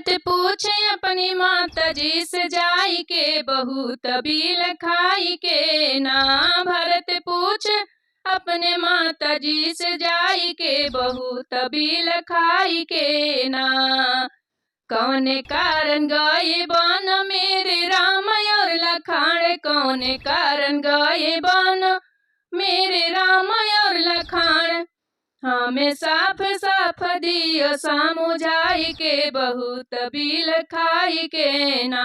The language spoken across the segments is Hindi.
भरत पूछे अपनी माता जी से जाई के, बहुत बिल खाई के ना। भरत पूछे अपने माता जी से जाई के, बहुत बिल खाई के ना। कौन कारण गए बन मेरे राम और लखान, कौन कारण गए बन मेरे राम और लखान। हमें साफ साफ दियो समझाई के, बहुत बिल खाई के ना।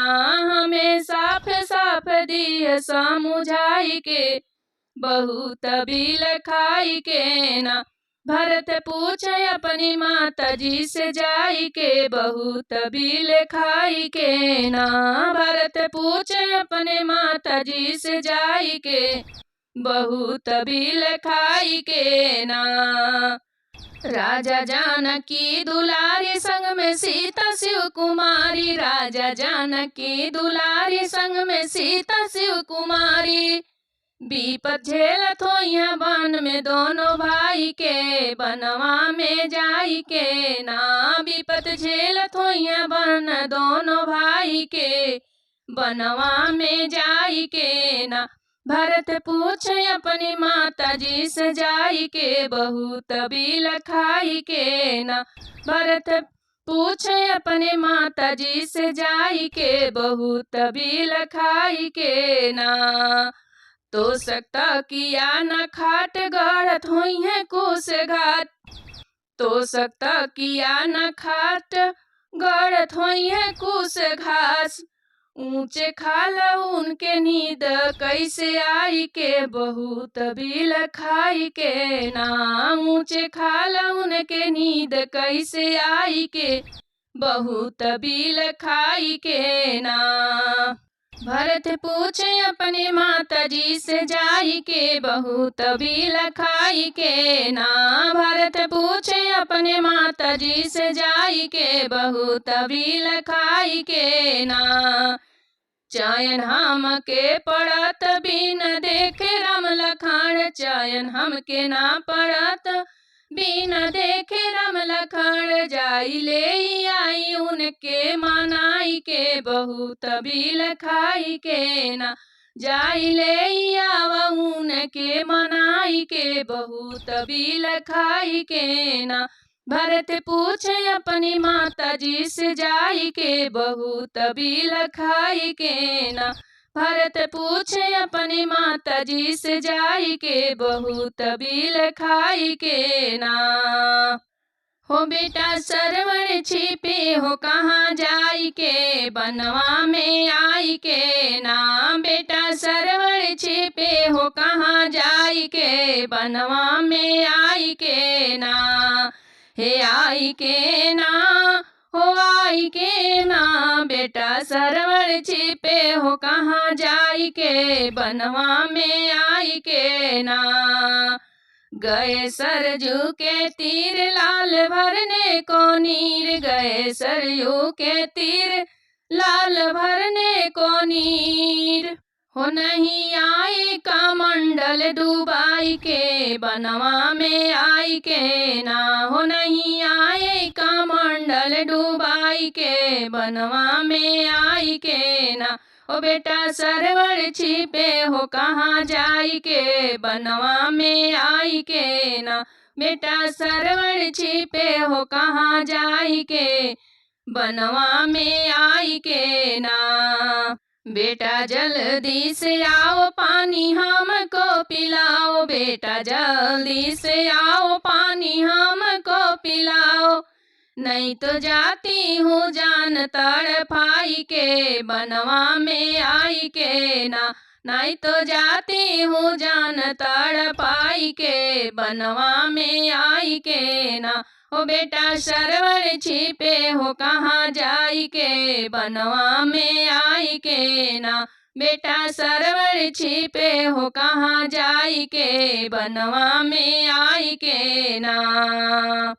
हमें साफ साफ दियो समझाई के, बहुत बिल खाई के ना। भरत पूछे अपनी माता जी से जाई के, बहुत बिल खाई के ना। भरत पूछे अपने माता जी से जाई के, बहुत बिल खाई के ना। राजा जानकी दुलारी संग में सीता शिव कुमारी, राजा जानकी दुलारी संग में सीता शिव कुमारी। विपद झेलत होइया वन में दोनों भाई के, बनवा में जाई के ना। विपद झेलत होइया वन दोनों भाई के, बनवा में जाई के ना। भरत पूछे अपनी माता जी से जाई के, बहुत बिल खाई के ना। भरत पूछे अपने माता जी से जाई के, बहुत बिल खाई के ना। तो सकता किया न खाट गढ़त हुई है कुश घाट, तो सकता किया न खाट गढ़त हुई है कुश घास। ऊंचे खाल उनके नींद कैसे आई के, बहुत बिल खाई के ना। ऊंचे खाल उनके नींद कैसे आई के, बहुत बिल खाई के ना। भरत पूछे अपनी माता जी से जाई के, बहुत बिल खाई के ना। भरत पूछे अपने माता जी से जाई के, बहुत बिल खाई के ना। चयन हम के पड़त बिन देखे राम लखान, चयन हम के ना पड़त बिन देखे राम लखान। जाई ले आई उनके मनाई के, बहुत बिल खाई के ना। जाई ले आवा उनके मनाई के, बहुत बिल खाई के ना। भरत पूछे अपनी माता जी से जाई के, बहुत बिल खाई के ना। भरत पूछे अपनी माता जी से जाई के, बहुत बिल खाई के ना। हो बेटा सरवण छिपे हो कहाँ जाई के, बनवा में आई के ना। बेटा सरवण छिपे हो कहाँ जाई के, बनवा में आई के ना। हे आई के ना, हो आई के ना। बेटा सरवण छिपे हो कहाँ जाई के, बनवा में आई के ना। गए सरजू के तीर लाल भरने को नीर, गए सरयू के तीर लाल भरने को नीर। हो नहीं आई का मंडल डूबाई के, बनवा में आई के ना। हो नहीं आए का मंडल डूबाई के, बनवा में आई के ना। ओ बेटा सरवण छिपे हो कहाँ जाई के, बनवा में आई के ना। बेटा सरवण छिपे हो कहाँ जाई के, बनवा में आई के ना। बेटा जल्दी से आओ पानी हमको पिलाओ, बेटा जल्दी से आओ पानी हमको पिलाओ। नहीं तो जाती हूँ जान तड़पाई के, बनवा में आई के ना। नहीं तो जाती हूँ जान तड़पाई के, बनवा में आई के ना। ओ बेटा सरवण छिपे हो कहाँ जाई के, बनवा में आई के ना। बेटा सरवण छिपे हो कहाँ जाई के, बनवा में आई के ना।